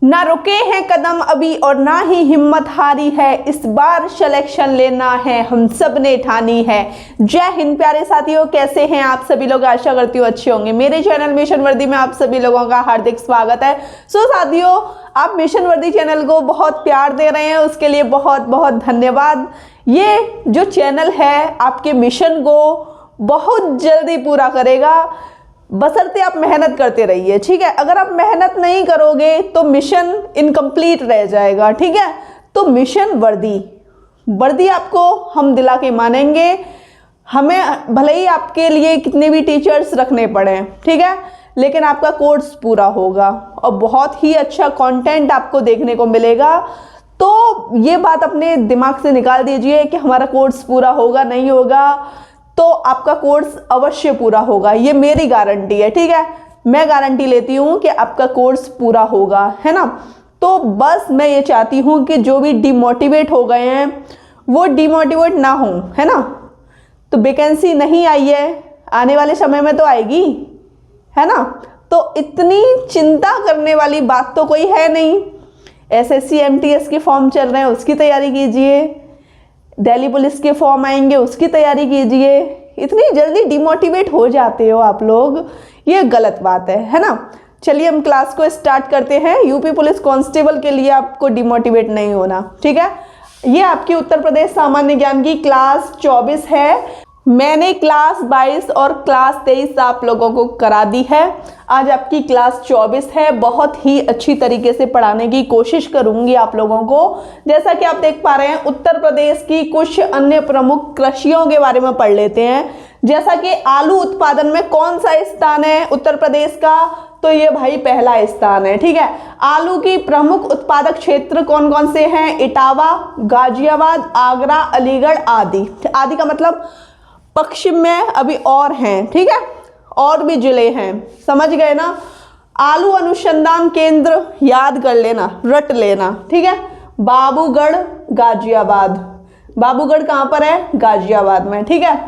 ना रुके हैं कदम अभी और ना ही हिम्मत हारी है, इस बार सिलेक्शन लेना है हम सब ने ठानी है। जय हिंद प्यारे साथियों, कैसे हैं आप सभी लोग? आशा करती हूँ अच्छे होंगे। मेरे चैनल मिशन वर्दी में आप सभी लोगों का हार्दिक स्वागत है। सो साथियों, आप मिशन वर्दी चैनल को बहुत प्यार दे रहे हैं, उसके लिए बहुत बहुत धन्यवाद। ये जो चैनल है आपके मिशन को बहुत जल्दी पूरा करेगा, बशर्ते आप मेहनत करते रहिए, ठीक है। अगर आप मेहनत नहीं करोगे तो मिशन इनकम्प्लीट रह जाएगा, ठीक है। तो मिशन वर्दी आपको हम दिला के मानेंगे, हमें भले ही आपके लिए कितने भी टीचर्स रखने पड़े, ठीक है, लेकिन आपका कोर्स पूरा होगा और बहुत ही अच्छा कंटेंट आपको देखने को मिलेगा। तो ये बात अपने दिमाग से निकाल दीजिए कि हमारा कोर्स पूरा होगा नहीं होगा, तो आपका कोर्स अवश्य पूरा होगा, ये मेरी गारंटी है, ठीक है। मैं गारंटी लेती हूँ कि आपका कोर्स पूरा होगा, है ना। तो बस मैं ये चाहती हूँ कि जो भी डिमोटिवेट हो गए हैं वो डिमोटिवेट ना हो, है ना। तो वैकेंसी नहीं आई है, आने वाले समय में तो आएगी, है ना। तो इतनी चिंता करने वाली बात तो कोई है नहीं। एसएससी एमटीएस के फॉर्म चल रहे हैं, उसकी तैयारी कीजिए। दिल्ली पुलिस के फॉर्म आएंगे, उसकी तैयारी कीजिए। इतनी जल्दी डिमोटिवेट हो जाते हो आप लोग, ये गलत बात है ना। चलिए हम क्लास को स्टार्ट करते हैं। यूपी पुलिस कांस्टेबल के लिए आपको डिमोटिवेट नहीं होना, ठीक है। ये आपकी उत्तर प्रदेश सामान्य ज्ञान की क्लास 24 है। मैंने क्लास 22 और क्लास 23 आप लोगों को करा दी है। आज आपकी क्लास 24 है। बहुत ही अच्छी तरीके से पढ़ाने की कोशिश करूंगी आप लोगों को। जैसा कि आप देख पा रहे हैं, उत्तर प्रदेश की कुछ अन्य प्रमुख कृषियों के बारे में पढ़ लेते हैं। जैसा कि आलू उत्पादन में कौन सा स्थान है उत्तर प्रदेश का, तो ये भाई पहला स्थान है, ठीक है। आलू की प्रमुख उत्पादक क्षेत्र कौन कौन से हैं? इटावा, गाजियाबाद, आगरा, अलीगढ़ आदि। आदि का मतलब पश्चिम में अभी और हैं, ठीक है, और भी जिले हैं, समझ गए ना। आलू अनुसंधान केंद्र याद कर लेना, रट लेना, ठीक है। बाबूगढ़, गाजियाबाद। बाबूगढ़ कहाँ पर है? गाजियाबाद में, ठीक है।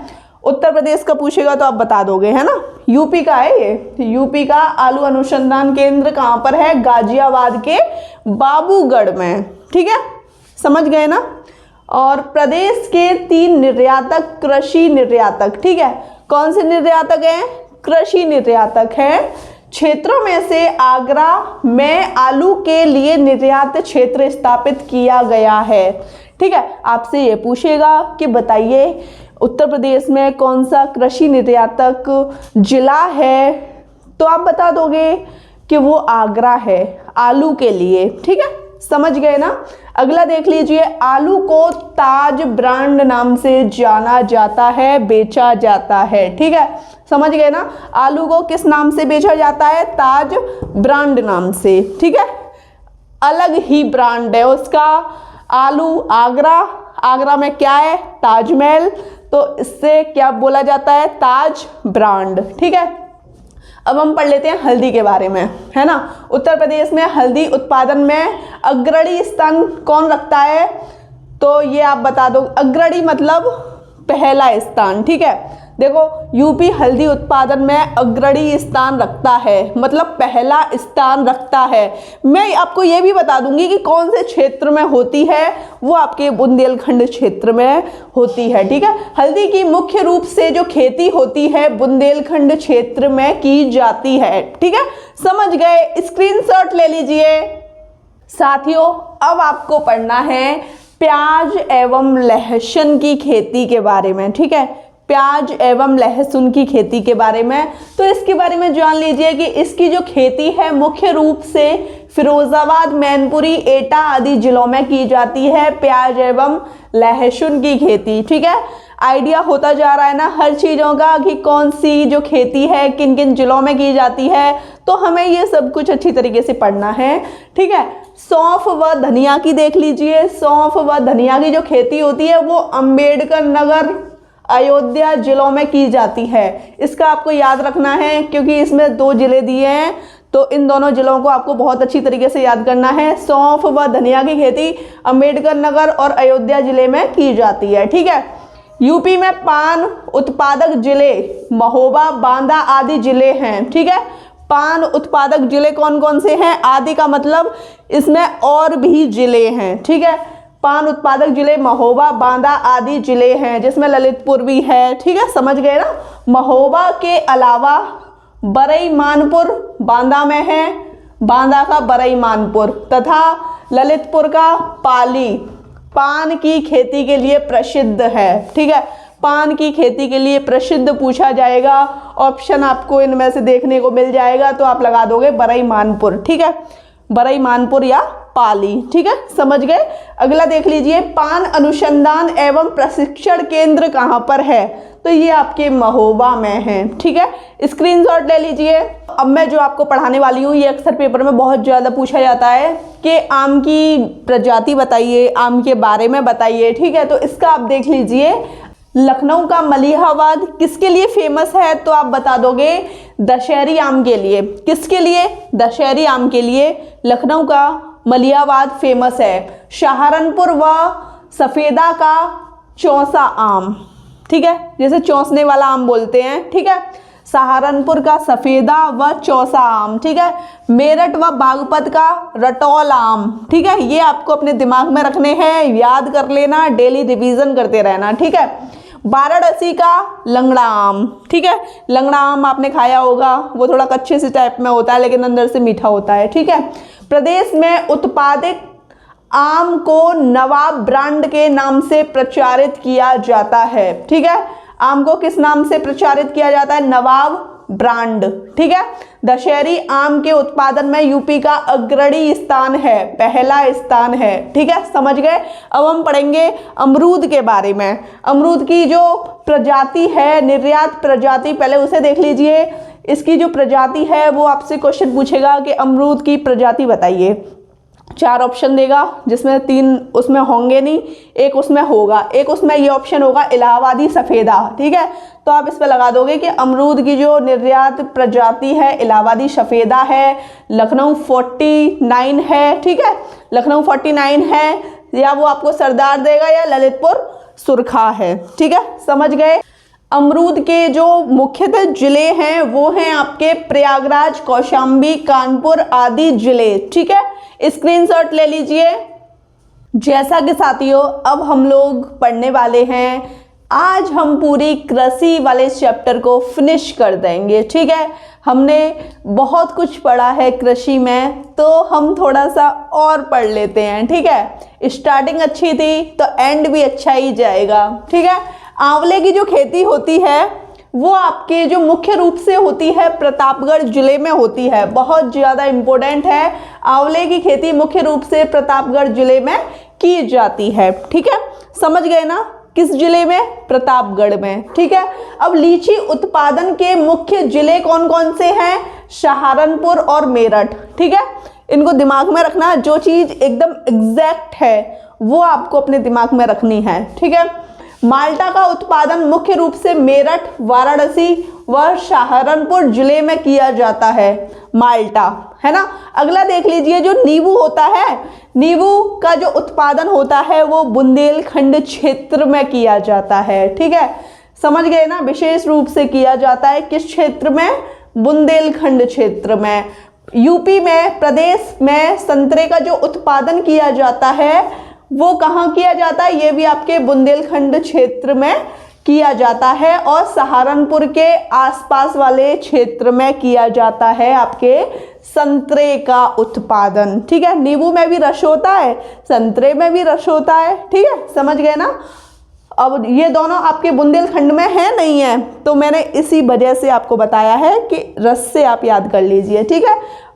उत्तर प्रदेश का पूछेगा तो आप बता दोगे, है ना। यूपी का है ये, यूपी का आलू अनुसंधान केंद्र कहाँ पर है? गाजियाबाद के बाबूगढ़ में, ठीक है, समझ गए ना। और प्रदेश के 3 निर्यातक, कृषि निर्यातक, ठीक है। कौन से निर्यातक हैं? कृषि निर्यातक हैं। क्षेत्रों में से आगरा में आलू के लिए निर्यात क्षेत्र स्थापित किया गया है, ठीक है। आपसे ये पूछेगा कि बताइए उत्तर प्रदेश में कौन सा कृषि निर्यातक जिला है, तो आप बता दोगे कि वो आगरा है आलू के लिए, ठीक है, समझ गए ना। अगला देख लीजिए, आलू को ताज ब्रांड नाम से जाना जाता है, बेचा जाता है, ठीक है, समझ गए ना। आलू को किस नाम से बेचा जाता है? ताज ब्रांड नाम से, ठीक है, अलग ही ब्रांड है उसका। आलू आगरा में क्या है? ताजमहल, तो इससे क्या बोला जाता है? ताज ब्रांड, ठीक है। अब हम पढ़ लेते हैं हल्दी के बारे में, है ना। उत्तर प्रदेश में हल्दी उत्पादन में अग्रणी स्थान कौन रखता है? तो ये आप बता दो। अग्रणी मतलब पहला स्थान, ठीक है। देखो, यूपी हल्दी उत्पादन में अग्रणी स्थान रखता है, मतलब पहला स्थान रखता है। मैं आपको ये भी बता दूंगी कि कौन से क्षेत्र में होती है, वो आपके बुंदेलखंड क्षेत्र में होती है, ठीक है। हल्दी की मुख्य रूप से जो खेती होती है बुंदेलखंड क्षेत्र में की जाती है, ठीक है, समझ गए। स्क्रीनशॉट ले लीजिए। साथियों, अब आपको पढ़ना है प्याज एवं लहसुन की खेती के बारे में, ठीक है। प्याज एवं लहसुन की खेती के बारे में, तो इसके बारे में जान लीजिए कि इसकी जो खेती है मुख्य रूप से फिरोजाबाद, मैनपुरी, एटा आदि जिलों में की जाती है, प्याज एवं लहसुन की खेती, ठीक है। आइडिया होता जा रहा है ना हर चीज़ों का कि कौन सी जो खेती है किन किन जिलों में की जाती है, तो हमें ये सब कुछ अच्छी तरीके से पढ़ना है, ठीक है। सौंफ व धनिया की देख लीजिए। सौंफ व धनिया की जो खेती होती है वो अम्बेडकर नगर, अयोध्या जिलों में की जाती है। इसका आपको याद रखना है क्योंकि इसमें 2 जिले दिए हैं, तो इन दोनों जिलों को आपको बहुत अच्छी तरीके से याद करना है। सौंफ व धनिया की खेती अम्बेडकर नगर और अयोध्या जिले में की जाती है, ठीक है। यूपी में पान उत्पादक जिले महोबा, बांदा आदि जिले हैं, ठीक है। पान उत्पादक जिले कौन कौन से हैं? आदि का मतलब इसमें और भी जिले हैं, ठीक है। पान उत्पादक जिले महोबा, बांदा आदि जिले हैं, जिसमें ललितपुर भी है, ठीक है, समझ गए ना। महोबा के अलावा बरई मानपुर बांदा में है, बांदा का बरई मानपुर, तथा ललितपुर का पाली पान की खेती के लिए प्रसिद्ध है, ठीक है। पान की खेती के लिए प्रसिद्ध पूछा जाएगा, ऑप्शन आपको इनमें से देखने को मिल जाएगा, तो आप लगा दोगे बरई मानपुर, ठीक है, बरई मानपुर या पाली, ठीक है, समझ गए। अगला देख लीजिए, पान अनुसंधान एवं प्रशिक्षण केंद्र कहाँ पर है? तो ये आपके महोबा में है, ठीक है, स्क्रीनशॉट ले लीजिए। अब मैं जो आपको पढ़ाने वाली हूँ, ये अक्सर पेपर में बहुत ज़्यादा पूछा जाता है कि आम की प्रजाति बताइए, आम के बारे में बताइए, ठीक है। तो इसका आप देख लीजिए, लखनऊ का मलिहाबाद किसके लिए फेमस है? तो आप बता दोगे दशहरी आम के लिए। किसके लिए? दशहरी आम के लिए लखनऊ का मलिहाबाद फेमस है। सहारनपुर व सफ़ेदा का चौसा आम, ठीक है, जैसे चौंसने वाला आम बोलते हैं, ठीक है, सहारनपुर का सफ़ेदा व चौसा आम, ठीक है। मेरठ व बागपत का रटौल आम, ठीक है, ये आपको अपने दिमाग में रखने हैं, याद कर लेना, डेली रिवीजन करते रहना, ठीक है। वाराणसी का लंगड़ा आम, ठीक है, लंगड़ा आम आपने खाया होगा, वो थोड़ा कच्चे से टाइप में होता है लेकिन अंदर से मीठा होता है, ठीक है। प्रदेश में उत्पादित आम को नवाब ब्रांड के नाम से प्रचारित किया जाता है, ठीक है। आम को किस नाम से प्रचारित किया जाता है? नवाब ब्रांड, ठीक है। दशहरी आम के उत्पादन में यूपी का अग्रणी स्थान है, पहला स्थान है, ठीक है, समझ गए। अब हम पढ़ेंगे अमरूद के बारे में। अमरूद की जो प्रजाति है, निर्यात प्रजाति, पहले उसे देख लीजिए। इसकी जो प्रजाति है वो आपसे क्वेश्चन पूछेगा कि अमरूद की प्रजाति बताइए। 4 ऑप्शन देगा, जिसमें 3 उसमें होंगे नहीं, एक उसमें होगा, एक उसमें ये ऑप्शन होगा इलाहाबादी सफ़ेदा, ठीक है। तो आप इस पर लगा दोगे कि अमरूद की जो निर्यात प्रजाति है इलाहाबादी सफ़ेदा है, लखनऊ 49 है, ठीक है, लखनऊ 49 है, या वो आपको सरदार देगा या ललितपुर सुरखा है, ठीक है, समझ गए। अमरूद के जो मुख्यतः जिले हैं वो हैं आपके प्रयागराज, कौशाम्बी, कानपुर आदि जिले, ठीक है, स्क्रीनशॉट ले लीजिए। जैसा कि साथियों अब हम लोग पढ़ने वाले हैं, आज हम पूरी कृषि वाले चैप्टर को फिनिश कर देंगे, ठीक है। हमने बहुत कुछ पढ़ा है कृषि में, तो हम थोड़ा सा और पढ़ लेते हैं, ठीक है। स्टार्टिंग अच्छी थी तो एंड भी अच्छा ही जाएगा, ठीक है। आंवले की जो खेती होती है वो आपके जो मुख्य रूप से होती है प्रतापगढ़ जिले में होती है, बहुत ज़्यादा इम्पोर्टेंट है। आंवले की खेती मुख्य रूप से प्रतापगढ़ जिले में की जाती है, ठीक है, समझ गए ना। किस जिले में? प्रतापगढ़ में, ठीक है। अब लीची उत्पादन के मुख्य जिले कौन कौन से हैं? सहारनपुर और मेरठ, ठीक है, इनको दिमाग में रखना। जो चीज़ एकदम एग्जैक्ट है वो आपको अपने दिमाग में रखनी है, ठीक है। माल्टा का उत्पादन मुख्य रूप से मेरठ, वाराणसी व सहारनपुर जिले में किया जाता है, माल्टा, है ना। अगला देख लीजिए, जो नींबू होता है, नींबू का जो उत्पादन होता है वो बुंदेलखंड क्षेत्र में किया जाता है, ठीक है, समझ गए ना। विशेष रूप से किया जाता है किस क्षेत्र में? बुंदेलखंड क्षेत्र में। यूपी में, प्रदेश में संतरे का जो उत्पादन किया जाता है वो कहाँ किया जाता है? ये भी आपके बुंदेलखंड क्षेत्र में किया जाता है, और सहारनपुर के आसपास वाले क्षेत्र में किया जाता है आपके संतरे का उत्पादन, ठीक है। नींबू में भी रस होता है, संतरे में भी रस होता है, ठीक है, समझ गए ना। अब ये दोनों आपके बुंदेलखंड में है नहीं है, तो मैंने इसी वजह से आपको बताया है कि रस से आप याद कर लीजिए, ठीक है।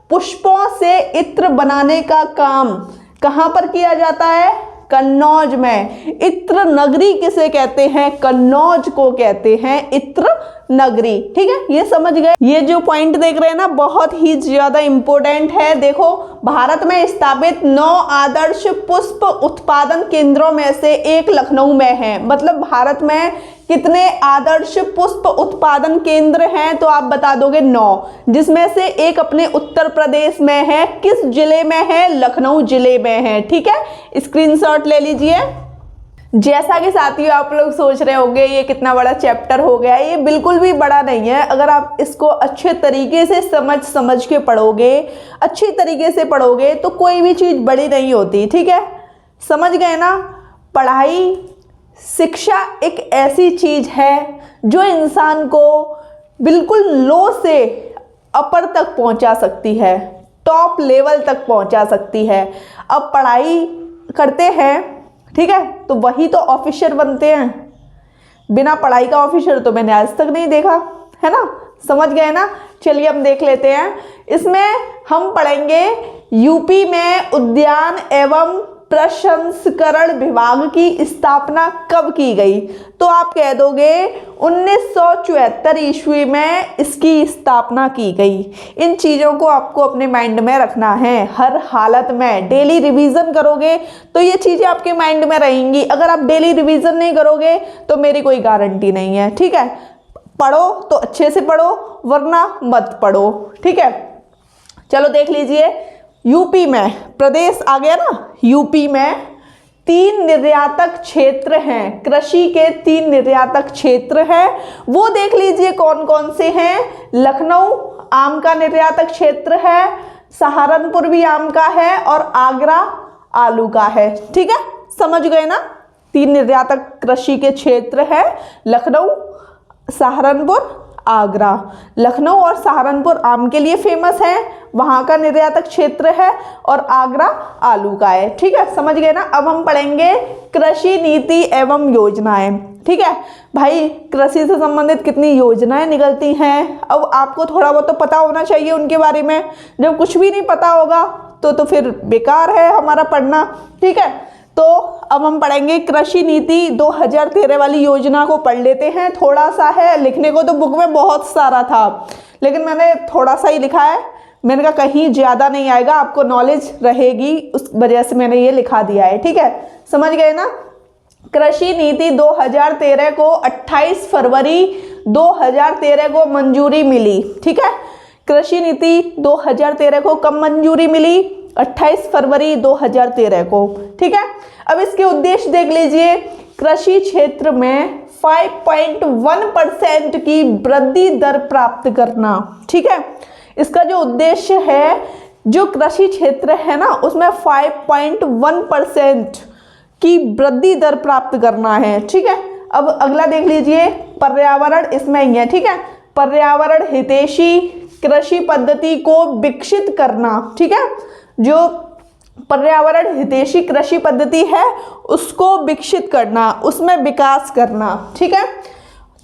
पुष्पों से इत्र बनाने का काम कहाँ पर किया जाता है? कन्नौज में। इत्र नगरी किसे कहते हैं? कन्नौज को कहते हैं इत्र नगरी, ठीक है, ये समझ गए। ये जो पॉइंट देख रहे हैं ना, बहुत ही ज्यादा इंपॉर्टेंट है। देखो, भारत में स्थापित 9 आदर्श पुष्प उत्पादन केंद्रों में से एक लखनऊ में है। मतलब भारत में कितने आदर्श पुष्प उत्पादन केंद्र हैं? तो आप बता दोगे 9, जिसमें से एक अपने उत्तर प्रदेश में है। किस जिले में है? लखनऊ जिले में है, ठीक है, स्क्रीनशॉट ले लीजिए। जैसा कि साथियों आप लोग सोच रहे होंगे ये कितना बड़ा चैप्टर हो गया, ये बिल्कुल भी बड़ा नहीं है। अगर आप इसको अच्छे तरीके से समझ के पढ़ोगे, अच्छी तरीके से पढ़ोगे तो कोई भी चीज़ बड़ी नहीं होती। ठीक है, समझ गए ना। पढ़ाई, शिक्षा एक ऐसी चीज़ है जो इंसान को बिल्कुल लो से अपर तक पहुंचा सकती है, टॉप लेवल तक पहुंचा सकती है। अब पढ़ाई करते हैं, ठीक है, तो वही तो ऑफिसर बनते हैं। बिना पढ़ाई का ऑफिसर तो मैंने आज तक नहीं देखा, है ना। समझ गए ना। चलिए हम देख लेते हैं। इसमें हम पढ़ेंगे यूपी में उद्यान एवं प्रसंस्करण विभाग की स्थापना कब की गई। तो आप कह दोगे 1974 ईस्वी में इसकी स्थापना की गई। इन चीज़ों को आपको अपने माइंड में रखना है हर हालत में। डेली रिवीजन करोगे तो ये चीज़ें आपके माइंड में रहेंगी। अगर आप डेली रिवीजन नहीं करोगे तो मेरी कोई गारंटी नहीं है। ठीक है, पढ़ो तो अच्छे से पढ़ो, वरना मत पढ़ो। ठीक है, चलो देख लीजिए। यूपी में, प्रदेश आ गया ना, यूपी में 3 निर्यातक क्षेत्र हैं, कृषि के 3 निर्यातक क्षेत्र हैं। वो देख लीजिए कौन कौन से हैं। लखनऊ आम का निर्यातक क्षेत्र है, सहारनपुर भी आम का है और आगरा आलू का है। ठीक है, समझ गए ना। 3 निर्यातक कृषि के क्षेत्र है, लखनऊ, सहारनपुर, आगरा। लखनऊ और सहारनपुर आम के लिए फेमस है, वहाँ का निर्यातक क्षेत्र है, और आगरा आलू का है। ठीक है, समझ गए ना। अब हम पढ़ेंगे कृषि नीति एवं योजनाएं। ठीक है भाई, कृषि से संबंधित कितनी योजनाएं निकलती हैं, अब आपको थोड़ा बहुत तो पता होना चाहिए उनके बारे में। जब कुछ भी नहीं पता होगा तो फिर बेकार है हमारा पढ़ना। ठीक है, तो अब हम पढ़ेंगे कृषि नीति 2013 वाली योजना को पढ़ लेते हैं। थोड़ा सा है, लिखने को तो बुक में बहुत सारा था, लेकिन मैंने थोड़ा सा ही लिखा है। मैंने कहा कहीं ज़्यादा नहीं आएगा, आपको नॉलेज रहेगी, उस वजह से मैंने ये लिखा दिया है। ठीक है, समझ गए ना। कृषि नीति 2013 को 28 फरवरी 2013 को मंजूरी मिली। ठीक है, कृषि नीति 2013 को कब मंजूरी मिली? 28 फरवरी 2013 को। ठीक है, अब इसके उद्देश्य देख लीजिए। कृषि क्षेत्र में 5.1% की वृद्धि दर प्राप्त करना। ठीक है, इसका जो उद्देश्य है, जो कृषि क्षेत्र है ना, उसमें 5.1% की वृद्धि दर प्राप्त करना है। ठीक है, अब अगला देख लीजिए, पर्यावरण इसमें ही है। ठीक है, पर्यावरण हितैषी कृषि पद्धति को विकसित करना। ठीक है, जो पर्यावरण हितैषी कृषि पद्धति है उसको विकसित करना, उसमें विकास करना। ठीक है,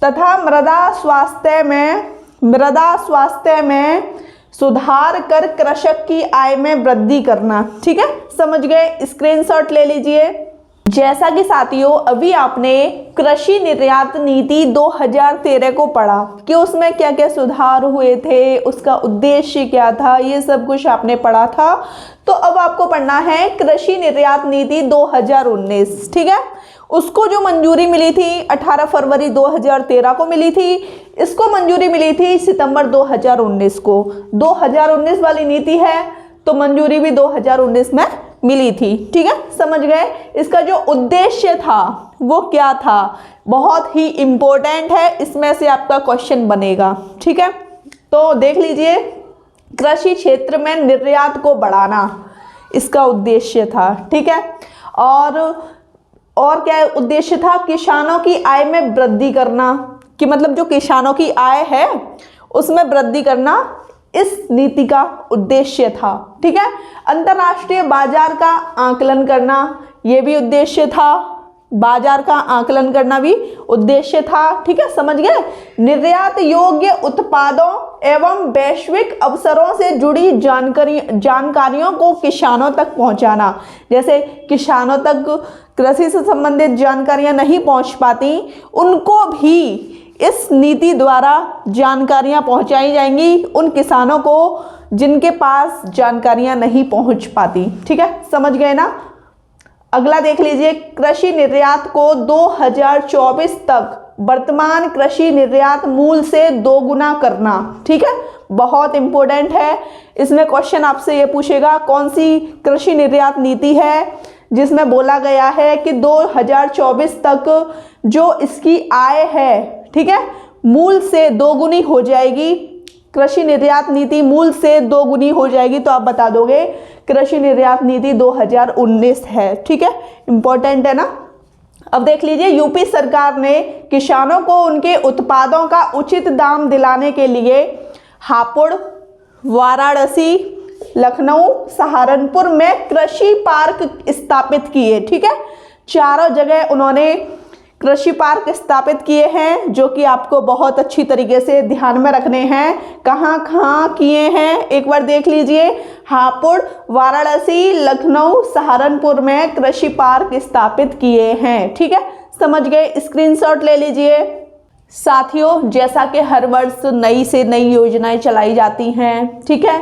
तथा मृदा स्वास्थ्य में सुधार कर कृषक की आय में वृद्धि करना। ठीक है, समझ गए, स्क्रीनशॉट ले लीजिए। जैसा कि साथियों अभी आपने कृषि निर्यात नीति 2013 को पढ़ा कि उसमें क्या क्या सुधार हुए थे, उसका उद्देश्य क्या था, ये सब कुछ आपने पढ़ा था। तो अब आपको पढ़ना है कृषि निर्यात नीति 2019। ठीक है, उसको जो मंजूरी मिली थी 18 फरवरी 2013 को मिली थी, इसको मंजूरी मिली थी सितंबर 2019 को। 2019 वाली नीति है तो मंजूरी भी 2019 में मिली थी। ठीक है, समझ गए। इसका जो उद्देश्य था वो क्या था, बहुत ही इम्पोर्टेंट है, इसमें से आपका क्वेश्चन बनेगा। ठीक है, तो देख लीजिए, कृषि क्षेत्र में निर्यात को बढ़ाना इसका उद्देश्य था। ठीक है, और क्या उद्देश्य था? किसानों की आय में वृद्धि करना, कि मतलब जो किसानों की आय है उसमें वृद्धि करना इस नीति का उद्देश्य था। ठीक है, अंतर्राष्ट्रीय बाजार का आकलन करना, ये भी उद्देश्य था। बाजार का आकलन करना भी उद्देश्य था। ठीक है, समझ गए। निर्यात योग्य उत्पादों एवं वैश्विक अवसरों से जुड़ी जानकारियों को किसानों तक पहुंचाना। जैसे किसानों तक कृषि से संबंधित जानकारियां नहीं पहुंच पाती, उनको भी इस नीति द्वारा जानकारियां पहुंचाई जाएंगी, उन किसानों को जिनके पास जानकारियां नहीं पहुंच पाती। ठीक है, समझ गए ना। अगला देख लीजिए, कृषि निर्यात को 2024 तक वर्तमान कृषि निर्यात मूल्य से 2 गुना करना। ठीक है, बहुत इंपॉर्टेंट है। इसमें क्वेश्चन आपसे ये पूछेगा कौन सी कृषि निर्यात नीति है जिसमें बोला गया है कि 2024 तक जो इसकी आय है, ठीक है, मूल से दोगुनी हो जाएगी। कृषि निर्यात नीति मूल से दोगुनी हो जाएगी। तो आप बता दोगे कृषि निर्यात नीति 2019 है, ठीक है, इंपॉर्टेंट है ना। अब देख लीजिए, यूपी सरकार ने किसानों को उनके उत्पादों का उचित दाम दिलाने के लिए हापुड़, वाराणसी, लखनऊ, सहारनपुर में कृषि पार्क स्थापित किए, ठीक है। चारों जगह उन्होंने कृषि पार्क स्थापित किए हैं, जो कि आपको बहुत अच्छी तरीके से ध्यान में रखने हैं। कहाँ कहाँ किए हैं एक बार देख लीजिए। हापुड़, वाराणसी, लखनऊ, सहारनपुर में कृषि पार्क स्थापित किए हैं, ठीक है, समझ गए, स्क्रीनशॉट ले लीजिए। साथियों, जैसा कि हर वर्ष नई से नई योजनाएं चलाई जाती हैं, ठीक है,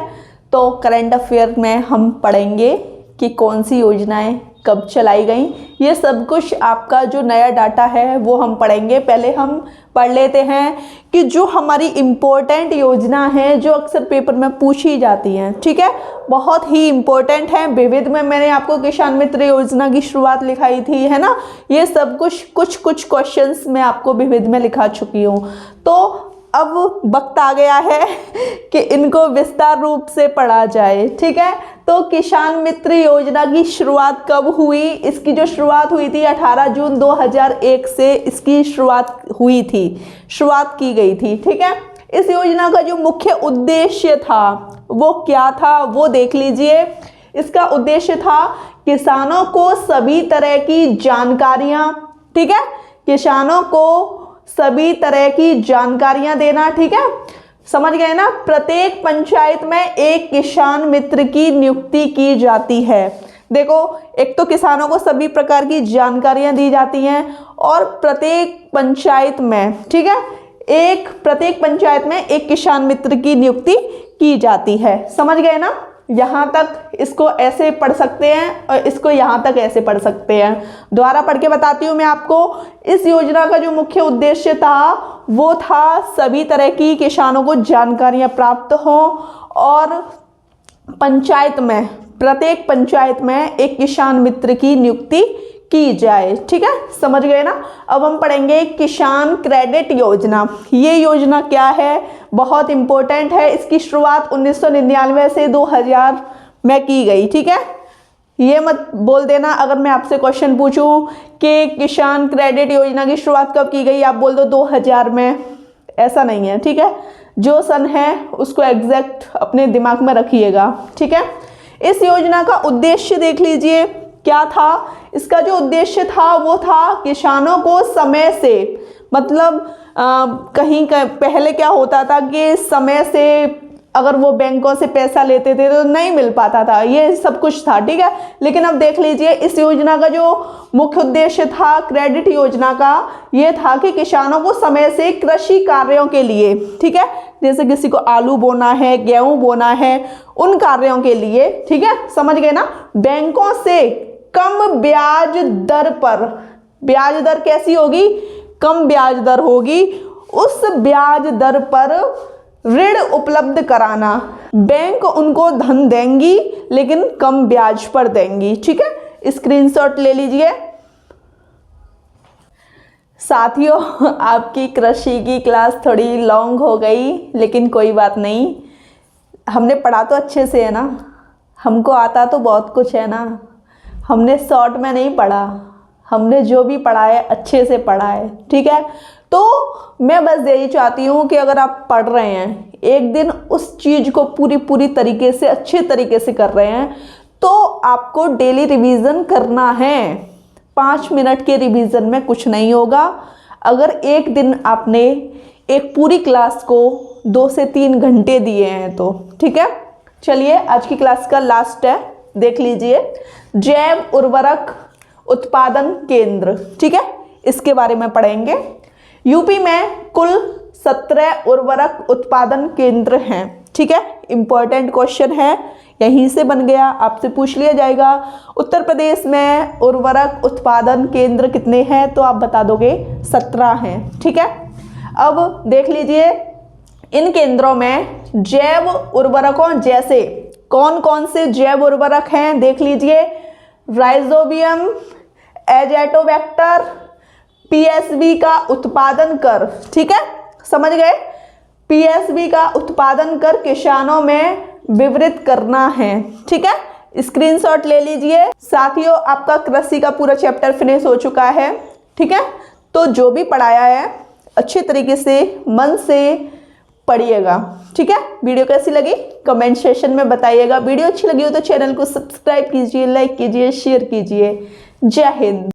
तो करंट अफेयर में हम पढ़ेंगे कि कौन सी योजनाएं कब चलाई गई। ये सब कुछ आपका जो नया डाटा है वो हम पढ़ेंगे। पहले हम पढ़ लेते हैं कि जो हमारी इम्पोर्टेंट योजना है जो अक्सर पेपर में पूछी जाती हैं, ठीक है, बहुत ही इम्पोर्टेंट है। विविध में मैंने आपको किसान मित्र योजना की शुरुआत लिखाई थी, है ना। ये सब कुछ क्वेश्चंस मैं आपको विविध में लिखा चुकी हूँ। तो अब वक्त आ गया है कि इनको विस्तार रूप से पढ़ा जाए, ठीक है। तो किसान मित्र योजना की शुरुआत कब हुई? इसकी जो शुरुआत हुई थी 18 जून 2001 से इसकी शुरुआत हुई थी, शुरुआत की गई थी, ठीक है। इस योजना का जो मुख्य उद्देश्य था वो क्या था वो देख लीजिए। इसका उद्देश्य था किसानों को सभी तरह की जानकारियां, ठीक है, किसानों को सभी तरह की जानकारियां देना, ठीक है, समझ गए ना। प्रत्येक पंचायत में एक किसान मित्र की नियुक्ति की जाती है। देखो, एक तो किसानों को सभी प्रकार की जानकारियां दी जाती हैं और प्रत्येक पंचायत में, ठीक है, प्रत्येक पंचायत में एक किसान मित्र की नियुक्ति की जाती है। समझ गए ना। यहाँ तक इसको ऐसे पढ़ सकते हैं और इसको यहाँ तक ऐसे पढ़ सकते हैं। दोबारा पढ़ के बताती हूँ मैं आपको। इस योजना का जो मुख्य उद्देश्य था वो था सभी तरह की किसानों को जानकारियाँ प्राप्त हों और पंचायत में, प्रत्येक पंचायत में एक किसान मित्र की नियुक्ति की जाए, ठीक है, समझ गए ना। अब हम पढ़ेंगे किसान क्रेडिट योजना। ये योजना क्या है, बहुत इंपॉर्टेंट है। इसकी शुरुआत 1999 से 2000 में की गई, ठीक है। ये मत बोल देना अगर मैं आपसे क्वेश्चन पूछूं कि किसान क्रेडिट योजना की शुरुआत कब की गई, आप बोल दो 2000 में, ऐसा नहीं है, ठीक है। जो सन है उसको एग्जैक्ट अपने दिमाग में रखिएगा, ठीक है। इस योजना का उद्देश्य देख लीजिए क्या था। इसका जो उद्देश्य था वो था किसानों को समय से, मतलब कहीं पहले क्या होता था कि समय से अगर वो बैंकों से पैसा लेते थे तो नहीं मिल पाता था, ये सब कुछ था, ठीक है। लेकिन अब देख लीजिए, इस योजना का जो मुख्य उद्देश्य था क्रेडिट योजना का, ये था कि किसानों को समय से कृषि कार्यों के लिए, ठीक है, जैसे किसी को आलू बोना है, गेहूं बोना है, उन कार्यों के लिए, ठीक है, समझ गए ना, बैंकों से कम ब्याज दर पर, ब्याज दर कैसी होगी, कम ब्याज दर होगी, उस ब्याज दर पर ऋण उपलब्ध कराना। बैंक उनको धन देंगी लेकिन कम ब्याज पर देंगी, ठीक है, स्क्रीनशॉट ले लीजिए। साथियों, आपकी कृषि की क्लास थोड़ी लॉन्ग हो गई, लेकिन कोई बात नहीं, हमने पढ़ा तो अच्छे से है ना, हमको आता तो बहुत कुछ है ना, हमने शॉर्ट में नहीं पढ़ा, हमने जो भी पढ़ा है अच्छे से पढ़ा है, ठीक है। तो मैं बस यही चाहती हूँ कि अगर आप पढ़ रहे हैं, एक दिन उस चीज़ को पूरी तरीके से अच्छे तरीके से कर रहे हैं, तो आपको डेली रिवीजन करना है। 5 मिनट के रिवीजन में कुछ नहीं होगा। अगर एक दिन आपने एक पूरी क्लास को 2 से 3 घंटे दिए हैं तो, ठीक है। चलिए, आज की क्लास का लास्ट है, देख लीजिए, जैव उर्वरक उत्पादन केंद्र, ठीक है, इसके बारे में पढ़ेंगे। यूपी में कुल 17 उर्वरक उत्पादन केंद्र हैं, ठीक है, इंपॉर्टेंट क्वेश्चन है, यहीं से बन गया, आपसे पूछ लिया जाएगा। उत्तर प्रदेश में उर्वरक उत्पादन केंद्र कितने हैं, तो आप बता दोगे 17 हैं, ठीक है। अब देख लीजिए, इन केंद्रों में जैव उर्वरकों जैसे कौन कौन से जैव उर्वरक हैं, देख लीजिए, राइजोबियम एजेटोबैक्टर पीएसबी का उत्पादन कर, ठीक है, समझ गए। पीएसबी का उत्पादन कर किसानों में वितरित करना है, ठीक है, स्क्रीनशॉट ले लीजिए। साथियों, आपका कृषि का पूरा चैप्टर फिनिश हो चुका है, ठीक है। तो जो भी पढ़ाया है अच्छे तरीके से मन से पढ़िएगा, ठीक है। वीडियो कैसी लगी कमेंट सेशन में बताइएगा। वीडियो अच्छी लगी हो तो चैनल को सब्सक्राइब कीजिए, लाइक कीजिए, शेयर कीजिए। जय हिंद।